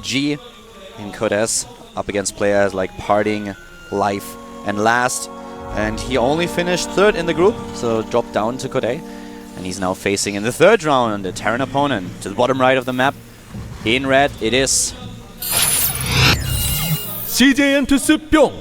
G in Code S, up against players like Parting, Life, and Last. And he only finished 3rd in the group, so dropped down to Code A. And he's now facing in the 3rd round a Terran opponent to the bottom right of the map. In red, it is CJ Entus Bbyong.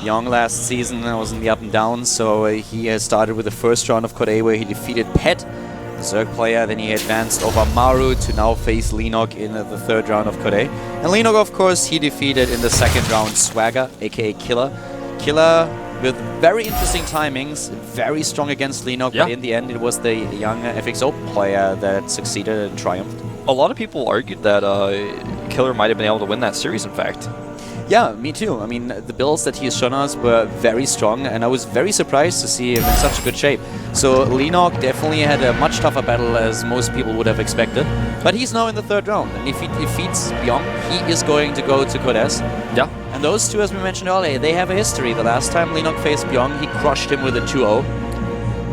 Bbyong last season was in the up and down, so he has started with the 1st round of Code A where he defeated Pet, the Zerg player. Then he advanced over Maru to now face Leenock in the 3rd round of Code A. And Leenock, of course, he defeated in the 2nd round Swagger, aka Killer. Killer with very interesting timings, very strong against Leenock, but in the end it was the young FXO player that succeeded and triumphed. A lot of people argued that Killer might have been able to win that series, in fact. Yeah, me too. I mean, the builds that he has shown us were very strong, and I was very surprised to see him in such a good shape. So Leenock definitely had a much tougher battle as most people would have expected. But he's now in the 3rd round, and if he defeats Bbyong, he is going to go to Code S. Yeah. And those two, as we mentioned earlier, they have a history. The last time Leenock faced Bbyong, he crushed him with a 2-0.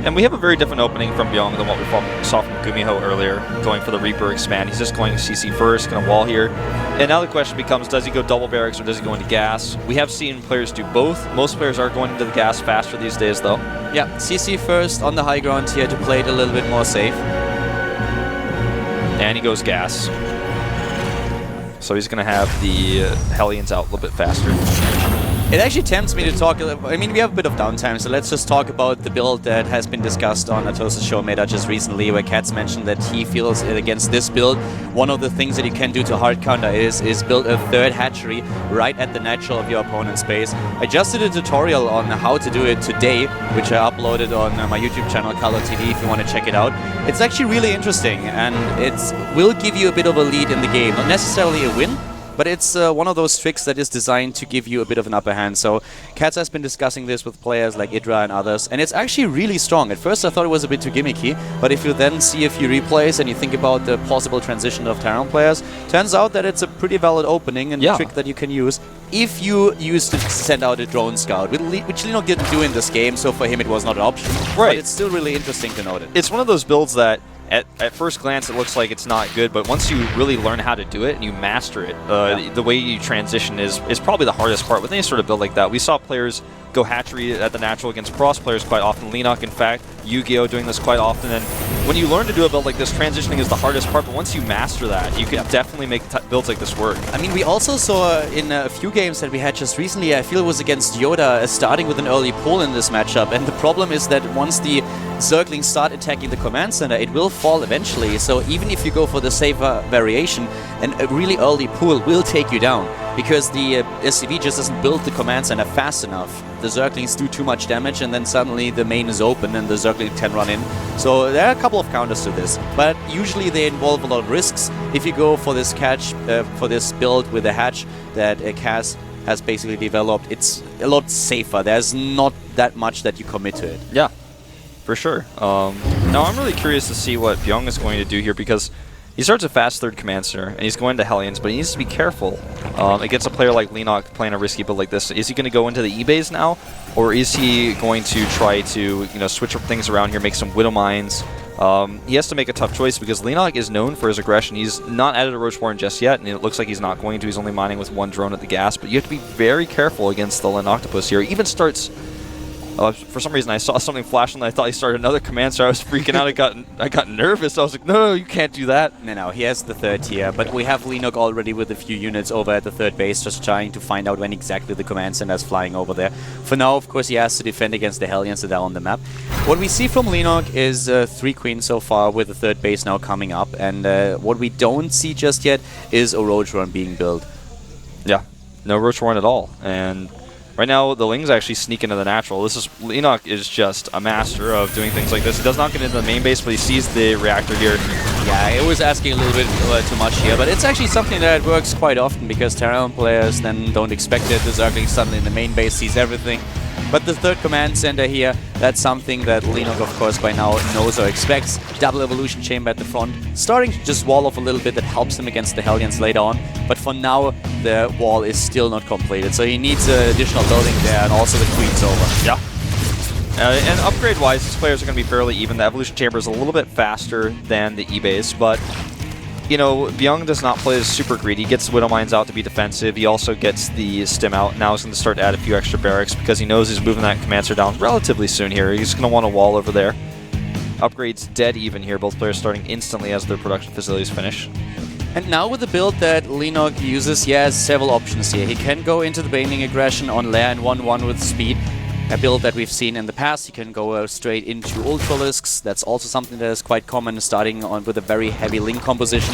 And we have a very different opening from Bbyong than what we saw from Gumiho earlier, going for the Reaper expand. He's just going CC first, going to wall here. And now the question becomes, does he go double barracks or does he go into gas? We have seen players do both. Most players are going into the gas faster these days, though. Yeah, CC first on the high ground here to play it a little bit more safe. And he goes gas. So he's going to have the Hellions out a little bit faster. It actually tempts me to talk a little. I mean, we have a bit of downtime, so let's just talk about the build that has been discussed on Atosa's show Meta just recently, where Katz mentioned that he feels against this build, one of the things that you can do to hard counter is build a 3rd hatchery right at the natural of your opponent's base. I just did a tutorial on how to do it today, which I uploaded on my YouTube channel, Color TV, if you want to check it out. It's actually really interesting, and it will give you a bit of a lead in the game. Not necessarily a win, but it's one of those tricks that is designed to give you a bit of an upper hand. So Katz has been discussing this with players like Idra and others, and it's actually really strong. At first I thought it was a bit too gimmicky, but if you then see a few replays and you think about the possible transition of Terran players, turns out that it's a pretty valid opening and a trick that you can use if you use to send out a drone scout, which Leenock didn't do in this game, so for him it was not an option. Right. But it's still really interesting to note it. It's one of those builds that at first glance it looks like it's not good, but once you really learn how to do it and you master it, the way you transition is probably the hardest part with any sort of build like that. We saw players go hatchery at the natural against cross players quite often. Leenock, in fact, Yu-Gi-Oh! Doing this quite often. And when you learn to do a build like this, transitioning is the hardest part, but once you master that, you can definitely make builds like this work. I mean, we also saw in a few games that we had just recently, I feel it was against Yoda, starting with an early pull in this matchup. And the problem is that once the Zerglings start attacking the command center, it will fall eventually. So even if you go for the safer variation, a really early pull will take you down, because the SCV just doesn't build the command center fast enough. The Zerglings do too much damage, and then suddenly the main is open and the Zerglings can run in. So there are a couple of counters to this, but usually they involve a lot of risks. If you go for this for this build with a hatch that Kaz has basically developed, it's a lot safer. There's not that much that you commit to it. Yeah, for sure. Now I'm really curious to see what Bbyong is going to do here, because he starts a fast 3rd command center, and he's going to Hellions, but he needs to be careful against a player like Leenock playing a risky build like this. Is he going to go into the E-Base now, or is he going to try to switch up things around here, make some Widow Mines? He has to make a tough choice, because Leenock is known for his aggression. He's not added a Roach Warren just yet, and it looks like he's not going to. He's only mining with 1 drone at the gas, but you have to be very careful against the Leenock here. He even starts... for some reason, I saw something flash and I thought he started another command, so I was freaking out. I got nervous. I was like, no, you can't do that. No, he has the 3rd tier, but we have Leenock already with a few units over at the 3rd base, just trying to find out when exactly the command center is flying over there. For now, of course, he has to defend against the Hellions that are on the map. What we see from Leenock is 3 queens so far, with the 3rd base now coming up, and what we don't see just yet is a Roach Run being built. Yeah, no Roach Warren at all, and right now, the Lings actually sneak into the natural. Leenock is just a master of doing things like this. He does not get into the main base, but he sees the reactor here. Yeah, I was asking a little bit too much here, but it's actually something that works quite often, because Terran players then don't expect it. The Zergling suddenly in the main base sees everything. But the 3rd command center here, that's something that Leenock, of course, by now knows or expects. Double evolution chamber at the front, starting to just wall off a little bit. That helps him against the Hellions later on. But for now, the wall is still not completed, so he needs additional building there, and also the queen's over. Yeah. And upgrade-wise, these players are going to be fairly even. The evolution chamber is a little bit faster than the E-Base, but you know, Bbyong does not play as super greedy. He gets Widow Mines out to be defensive. He also gets the stim out. Now he's going to start to add a few extra barracks because he knows he's moving that Commancer down relatively soon here. He's going to want a wall over there. Upgrades dead even here. Both players starting instantly as their production facilities finish. And now with the build that Leenock uses, he has several options here. He can go into the Baneling aggression on layer and 1-1 with speed. A build that we've seen in the past. He can go straight into Ultralisks. That's also something that is quite common, starting on with a very heavy Link composition.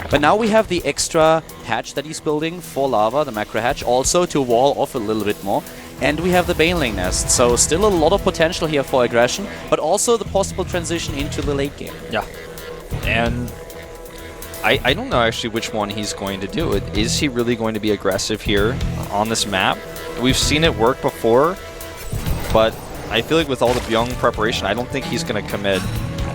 But now we have the extra hatch that he's building for Lava, the macro hatch, also to wall off a little bit more. And we have the Baneling nest, so still a lot of potential here for aggression, but also the possible transition into the late game. Yeah, and I don't know actually which one he's going to do. Is he really going to be aggressive here on this map? We've seen it work before, but I feel like with all the Bbyong preparation, I don't think he's going to commit.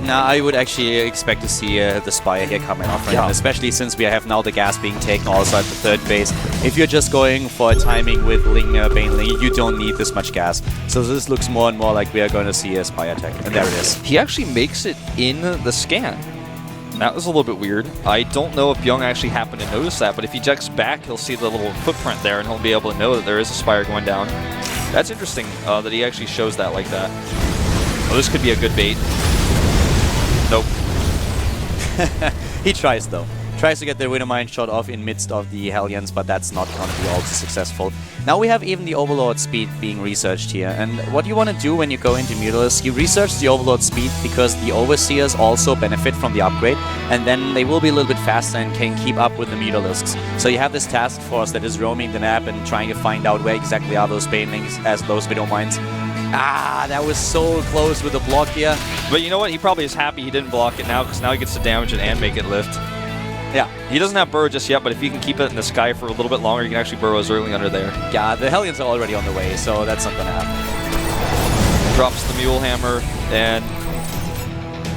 Nah, I would actually expect to see the Spire here coming off, right? Yeah. Especially since we have now the gas being taken also at the third base. If you're just going for a timing with Ling Baneling, you don't need this much gas. So this looks more and more like we are going to see a Spire attack. And there it is. He actually makes it in the scan. That was a little bit weird. I don't know if Bbyong actually happened to notice that, but if he checks back, he'll see the little footprint there, and he'll be able to know that there is a Spire going down. That's interesting that he actually shows that like that. Oh, this could be a good bait. Nope. He tries though. Tries to get the Widow Mine shot off in midst of the Hellions, but that's not going to be all too successful. Now we have even the Overlord speed being researched here, and what you want to do when you go into Mutalisk, you research the Overlord speed because the Overseers also benefit from the upgrade, and then they will be a little bit faster and can keep up with the Mutalisks. So you have this task force that is roaming the map and trying to find out where exactly are those Banelings as those Widow Mines. Ah, that was so close with the block here. But you know what? He probably is happy he didn't block it now, because now he gets to damage it and make it lift. Yeah. He doesn't have burrow just yet, but if you can keep it in the sky for a little bit longer, you can actually burrow early under there. Yeah, the Hellions are already on the way, so that's not gonna happen. Drops the Mule Hammer, and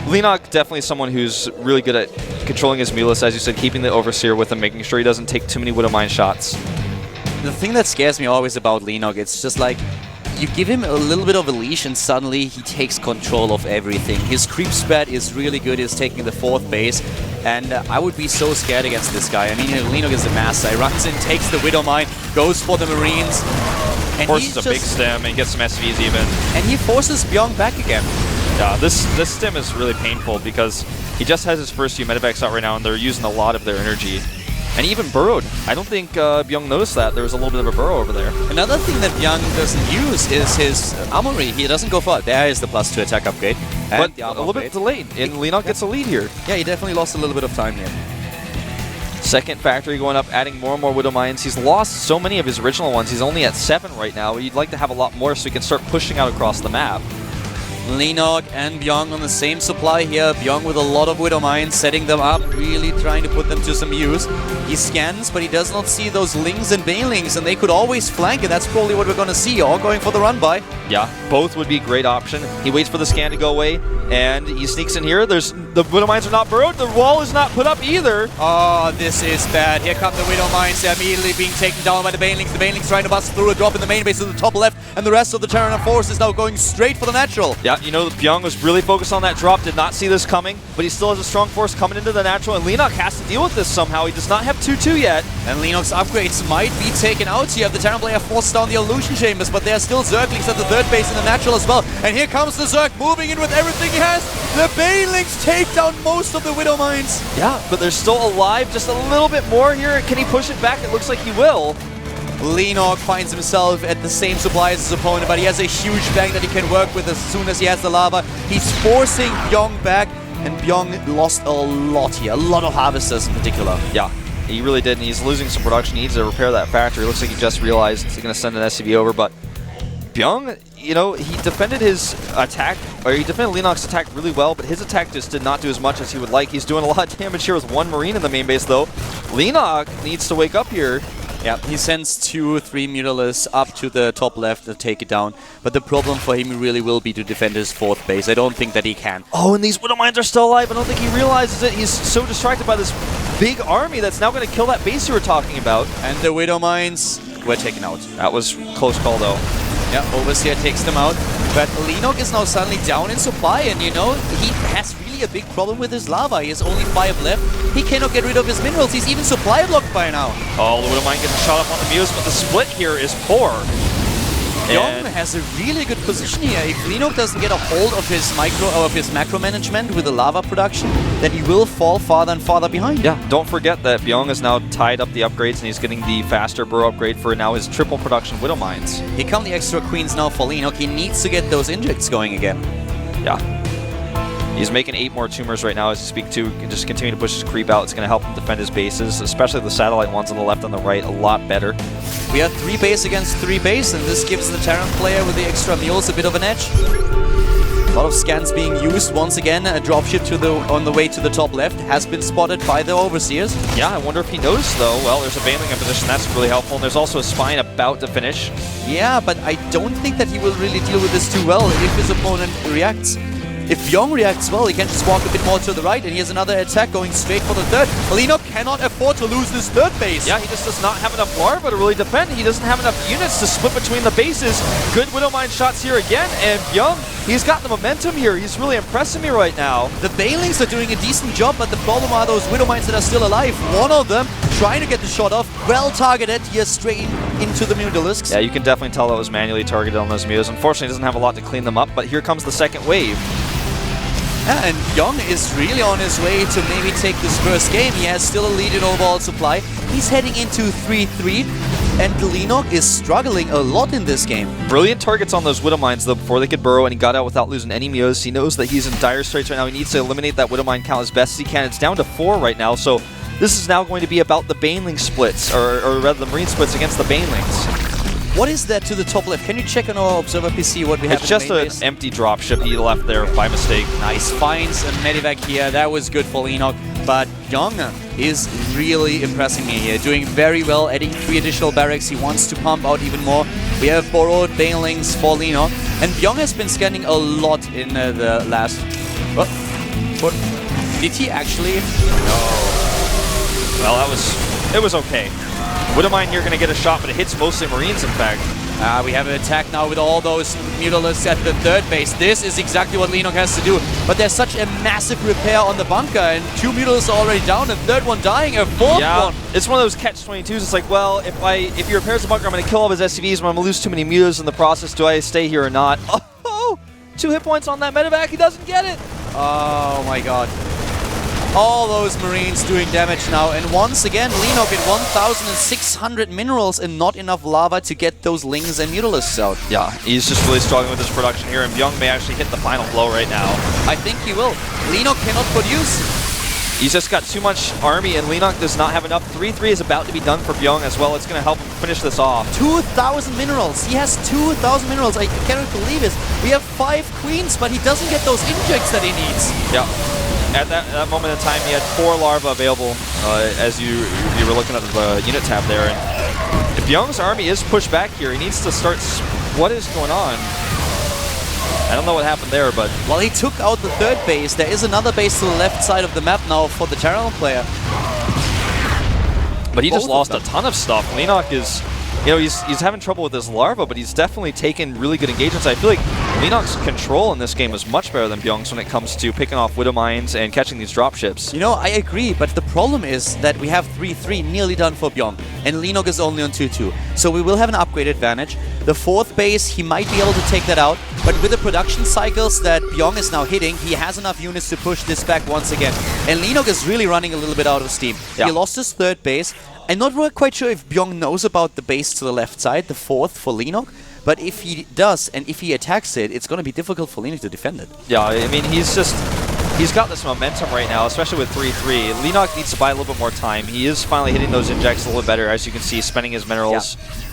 Leenock definitely someone who's really good at controlling his Mulus, as you said, keeping the Overseer with him, making sure he doesn't take too many Widow Mine shots. The thing that scares me always about Leenock, it's just like, you give him a little bit of a leash and suddenly he takes control of everything. His creep spread is really good, he's taking the fourth base, and I would be so scared against this guy. I mean, Leenock is a master. He runs in, takes the Widow Mine, goes for the Marines, and forces a big stem and gets some SVs even. And he forces Bbyong back again. Yeah, this stem is really painful because he just has his first few medevacs out right now and they're using a lot of their energy. And he even burrowed. I don't think Bbyong noticed that. There was a little bit of a burrow over there. Another thing that Bbyong doesn't use is his armory. He doesn't go for it. There is the +2 attack upgrade. But a little bit delayed, and Leenock gets a lead here. Yeah, he definitely lost a little bit of time here. Second factory going up, adding more and more Widow Mines. He's lost so many of his original ones. He's only at 7 right now. You'd like to have a lot more so he can start pushing out across the map. Leenock and Bbyong on the same supply here. Bbyong with a lot of Widow Mines, setting them up, really trying to put them to some use. He scans, but he does not see those Lings and Banelings, and they could always flank, and that's probably what we're going to see, all going for the run-by. Yeah, both would be a great option. He waits for the scan to go away, and he sneaks in here. The Widow Mines are not burrowed. The wall is not put up either. Oh, this is bad. Here come the Widow Mines. They're immediately being taken down by the Banelings. The Banelings trying to bust through a drop in the main base to the top left, and the rest of the Terran force is now going straight for the natural. Yeah, you know, Bbyong was really focused on that drop, did not see this coming, but he still has a strong force coming into the natural, and Leenock has to deal with this somehow. He does not have 2-2 yet. And Leenock's upgrades might be taken out here. The Terran player forced down the Illusion Chambers, but there are still Zerglings at the third base in the natural as well. And here comes the Zerg moving in with everything he has. The Banelings take down most of the Widow Mines. Yeah, but they're still alive. Just a little bit more here. Can he push it back? It looks like he will. Leenock finds himself at the same supply as his opponent, but he has a huge bank that he can work with as soon as he has the lava. He's forcing Bbyong back, and Bbyong lost a lot here. A lot of harvesters in particular. Yeah, he really did, and he's losing some production. He needs to repair that factory. Looks like he just realized he's going to send an SCV over, but Bbyong, you know, he defended his attack, or he defended Leenock's attack really well, but his attack just did not do as much as he would like. He's doing a lot of damage here with 1 Marine in the main base, though. Leenock needs to wake up here. Yeah, he sends 2 or 3 Mutalisks up to the top left to take it down. But the problem for him really will be to defend his 4th base. I don't think that he can. Oh, and these Widow Mines are still alive. I don't think he realizes it. He's so distracted by this big army that's now going to kill that base you were talking about. And the Widow Mines were taken out. That was close call, though. Yeah, Overseer takes them out. But Leenock is now suddenly down in supply, and you know, he has really a big problem with his lava. He has only 5 left. He cannot get rid of his minerals. He's even supply blocked by now. Oh, the Widowmine getting shot up on the Muse, but the split here is poor. Bbyong has a really good position here. If Leenock doesn't get a hold of his macro management with the lava production, then he will fall farther and farther behind. Yeah, don't forget that Bbyong has now tied up the upgrades and he's getting the faster burrow upgrade for now his triple production Widow Mines. Here come the extra queens now for Leenock. He needs to get those injects going again. Yeah. He's making 8 more tumors right now as we speak to, and just continue to push his creep out. It's going to help him defend his bases, especially the satellite ones on the left and the right, a lot better. We have 3 base against 3 base, and this gives the Terran player with the extra mules a bit of an edge. A lot of scans being used once again. A dropship on the way to the top left has been spotted by the Overseers. Yeah, I wonder if he noticed though. Well, there's a Bailing in position, that's really helpful, and there's also a Spine about to finish. Yeah, but I don't think that he will really deal with this too well if his opponent reacts. If Bbyong reacts well, he can just walk a bit more to the right, and he has another attack going straight for the third. Leenock cannot afford to lose this third base. Yeah, he just does not have enough larva to really defend. He doesn't have enough units to split between the bases. Good Widowmine shots here again, and Bbyong, he's got the momentum here. He's really impressing me right now. The Bailings are doing a decent job, but the problem are those Widowmines that are still alive. One of them trying to get the shot off, well targeted here straight into the Mudelisks. Yeah, you can definitely tell that was manually targeted on those Mews. Unfortunately, he doesn't have a lot to clean them up, but here comes the second wave. Yeah, and Bbyong is really on his way to maybe take this first game. He has still a lead in overall supply. He's heading into 3-3, and Leenock is struggling a lot in this game. Brilliant targets on those Widowmines though before they could burrow, and he got out without losing any Mews. He knows that he's in dire straits right now. He needs to eliminate that Widowmine count as best as he can. It's down to 4 right now, so this is now going to be about the Baneling splits, or rather the Marine splits against the Banelings. What is that to the top left? Can you check on our Observer PC what we have? It's just an empty dropship he left there by mistake. Nice finds a Medivac here. That was good for Leenock. But Bbyong is really impressing me here. Doing very well, adding 3 additional barracks. He wants to pump out even more. We have borrowed Banelings for Leenock. And Bbyong has been scanning a lot in the last... What? Did he actually? No. Well, it was okay. Widowmine here going to get a shot, but it hits mostly Marines, in fact. We have an attack now with all those Mutelisks at the third base. This is exactly what Leenock has to do. But there's such a massive repair on the bunker, and 2 Mutelisks are already down, a third one dying, a fourth one. It's one of those catch-22s. It's like, well, if he repairs the bunker, I'm going to kill all of his SCVs, but I'm going to lose too many Mutas in the process. Do I stay here or not? Oh, 2 hit points on that Medivac. He doesn't get it. Oh my god. All those Marines doing damage now, and once again Leenock at 1,600 minerals and not enough lava to get those Lings and Mutilisks out. Yeah, he's just really struggling with his production here, and Bbyong may actually hit the final blow right now. I think he will. Leenock cannot produce. He's just got too much army, and Leenock does not have enough. 3-3 is about to be done for Bbyong as well. It's going to help him finish this off. 2,000 minerals. He has 2,000 minerals. I cannot believe it. We have 5 queens, but he doesn't get those injects that he needs. Yeah. At that moment in time, he had 4 larvae available as you were looking at the unit tab there. And if Bbyong's army is pushed back here, he needs to start... What is going on? I don't know what happened there, but... Well, he took out the third base. There is another base to the left side of the map now for the Terran player. But he just lost a ton of stuff. Leenock is... You know, he's having trouble with his larva, but he's definitely taken really good engagements. I feel like Leenock's control in this game is much better than Bbyong's when it comes to picking off Widowmines and catching these dropships. You know, I agree, but the problem is that we have 3-3 nearly done for Bbyong, and Leenock is only on 2-2. So we will have an upgrade advantage. The 4th base, he might be able to take that out, but with the production cycles that Bbyong is now hitting, he has enough units to push this back once again. And Leenock is really running a little bit out of steam. Yeah. He lost his 3rd base. I'm not quite sure if Bbyong knows about the base to the left side, the 4th for Leenock, but if he does, and if he attacks it, it's going to be difficult for Leenock to defend it. Yeah, I mean, he's got this momentum right now, especially with 3-3. Leenock needs to buy a little bit more time. He is finally hitting those injects a little bit better, as you can see, spending his minerals. Yeah.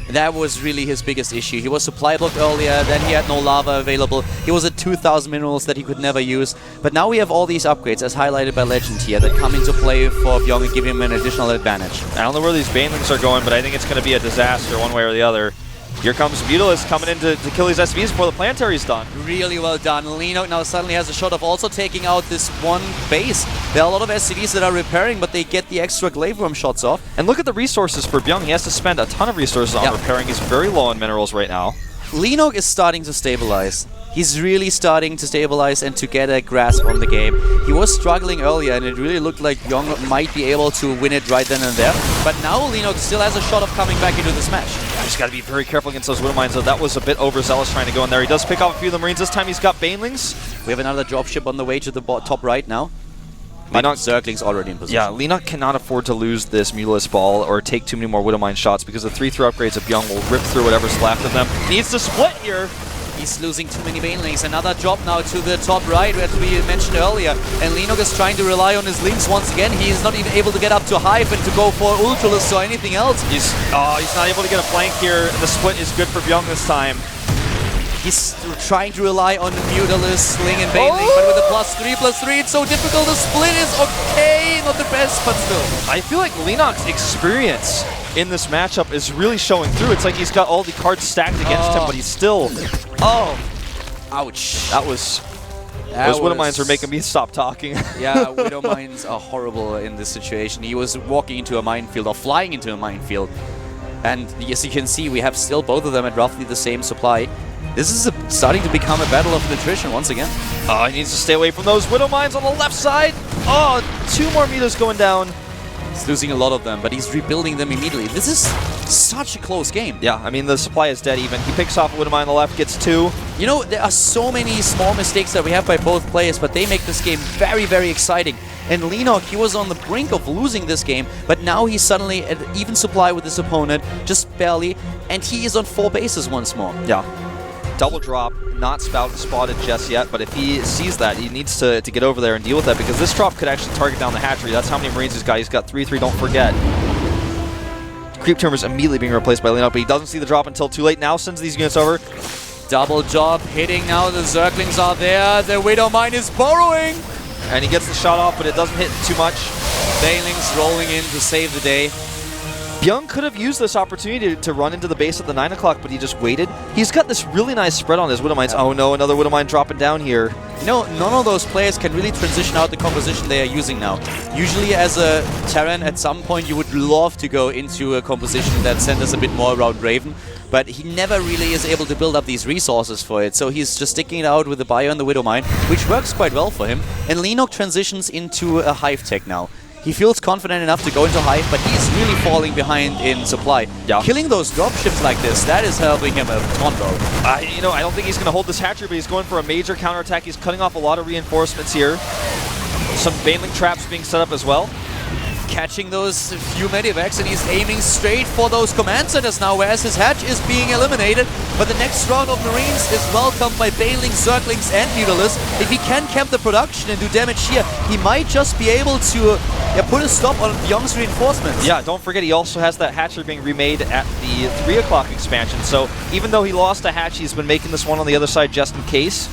That was really his biggest issue. He was supply blocked earlier, then he had no lava available. He was at 2,000 minerals that he could never use. But now we have all these upgrades, as highlighted by Legend here, that come into play for Bbyong and give him an additional advantage. I don't know where these Banelings are going, but I think it's going to be a disaster one way or the other. Here comes Mutalisk coming in to kill these SCVs before the planetary's done. Really well done. Leenock now suddenly has a shot of also taking out this one base. There are a lot of SCVs that are repairing, but they get the extra glaive worm shots off. And look at the resources for Bbyong. He has to spend a ton of resources on repairing. He's very low on minerals right now. Leenock is starting to stabilize. He's really starting to stabilize and to get a grasp on the game. He was struggling earlier and it really looked like Bbyong might be able to win it right then and there. But now Leenock still has a shot of coming back into this match. Yeah, just got to be very careful against those Widow Mines, though. That was a bit overzealous trying to go in there. He does pick off a few of the Marines. This time he's got Banelings. We have another dropship on the way to the top right now. Leenock, Zergling's already in position. Yeah, Leenock cannot afford to lose this Mutalisk Ball or take too many more Widow Mine shots because the 3-through upgrades of Bbyong will rip through whatever's left of them. He needs to split here. He's losing too many Banelings. Another drop now to the top right, as we mentioned earlier. And Leenock is trying to rely on his links once again. He is not even able to get up to Hive and to go for Ultralisk or anything else. He's not able to get a flank here. The split is good for Bbyong this time. He's trying to rely on Mutalisk, Sling, and Baneling, but with a +3/+3, it's so difficult. The split is okay, not the best, but still. I feel like Leenock's experience in this matchup is really showing through. It's like he's got all the cards stacked against him, but he's still... Oh! Ouch. Those Widow Mines are making me stop talking. Yeah, Widow Mines are horrible in this situation. He was walking into a minefield, or flying into a minefield. And as you can see, we have still both of them at roughly the same supply. This is starting to become a battle of nutrition once again. Oh, he needs to stay away from those Widow Mines on the left side. Oh, 2 more meters going down. He's losing a lot of them, but he's rebuilding them immediately. This is such a close game. Yeah, I mean, the supply is dead even. He picks off a Widow Mine on the left, gets 2. You know, there are so many small mistakes that we have by both players, but they make this game very, very exciting. And Leenock, he was on the brink of losing this game, but now he's suddenly at even supply with his opponent, just barely, and he is on 4 bases once more. Yeah. Double drop, not spotted just yet, but if he sees that, he needs to get over there and deal with that, because this drop could actually target down the hatchery. That's how many Marines he's got. He's got 3-3, don't forget. Creep Tumor's immediately being replaced by Leenock, but he doesn't see the drop until too late. Now sends these units over. Double job hitting now. The Zerglings are there. The Widow Mine is burrowing. And he gets the shot off, but it doesn't hit too much. Banelings rolling in to save the day. Bbyong could have used this opportunity to run into the base at the 9 o'clock, but he just waited. He's got this really nice spread on his Widow Mines. Oh no, another Widow Mine dropping down here. You know, none of those players can really transition out the composition they are using now. Usually as a Terran, at some point you would love to go into a composition that centers a bit more around Raven, but he never really is able to build up these resources for it, so he's just sticking it out with the Bbyong and the Widow Mine, which works quite well for him. And Leenock transitions into a Hive tech now. He feels confident enough to go into Hive, but he's really falling behind in supply. Yeah. Killing those dropships like this, that is helping him a ton, though. You know, I don't think he's going to hold this hatchery, but he's going for a major counterattack. He's cutting off a lot of reinforcements here. Some Baneling traps being set up as well. Catching those few medivacs, and he's aiming straight for those command centers now, whereas his hatch is being eliminated. But the next round of Marines is welcomed by Banelings, Zerglings, and Mutalisk. If he can camp the production and do damage here, he might just be able to put a stop on Bbyong's reinforcements. Yeah, don't forget he also has that hatchery being remade at the 3 o'clock expansion. So even though he lost a hatch, he's been making this one on the other side just in case.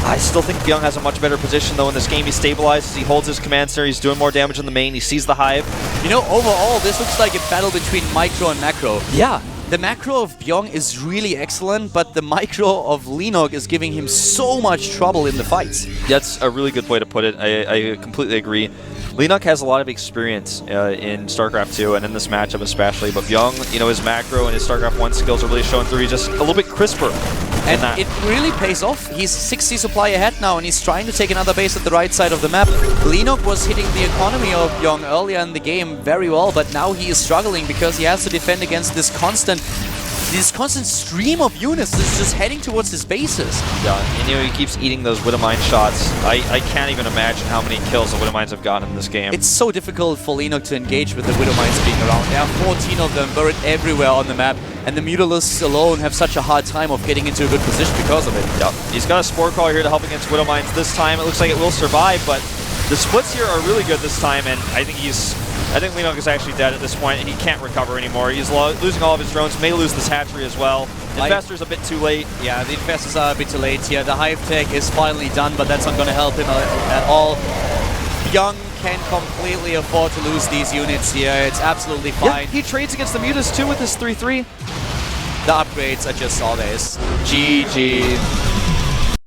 I still think Bbyong has a much better position, though, in this game. He stabilizes, he holds his command center, he's doing more damage in the main, he sees the Hive. You know, overall, this looks like a battle between micro and macro. Yeah. The macro of Bbyong is really excellent, but the micro of Leenock is giving him so much trouble in the fights. That's a really good way to put it. I completely agree. Leenock has a lot of experience in StarCraft 2 and in this matchup especially, but Bbyong, you know, his macro and his StarCraft 1 skills are really showing through. He's just a little bit crisper. And it really pays off. He's 60 supply ahead now, and he's trying to take another base at the right side of the map. Leenock was hitting the economy of Bbyong earlier in the game very well, but now he is struggling because he has to defend against this constant stream of units that's just heading towards his bases. Yeah, and you know, he keeps eating those Widow Mine shots. I can't even imagine how many kills the Widow Mines have gotten in this game. It's so difficult for Leenock to engage with the Widow Mines being around. There are 14 of them buried everywhere on the map, and the Mutalisks alone have such a hard time of getting into a good position because of it. Yeah, he's got a Spore Crawler here to help against Widow Mines this time. It looks like it will survive, but the splits here are really good this time, and I think Leenock is actually dead at this point, and he can't recover anymore. He's losing all of his drones, may lose this hatchery as well. Infestor's a bit too late. Yeah, the Infestors are a bit too late here. The Hive tech is finally done, but that's not going to help him at all. Bbyong can completely afford to lose these units here. It's absolutely fine. Yeah, he trades against the Mutas too with his 3-3. The upgrades are just always GG.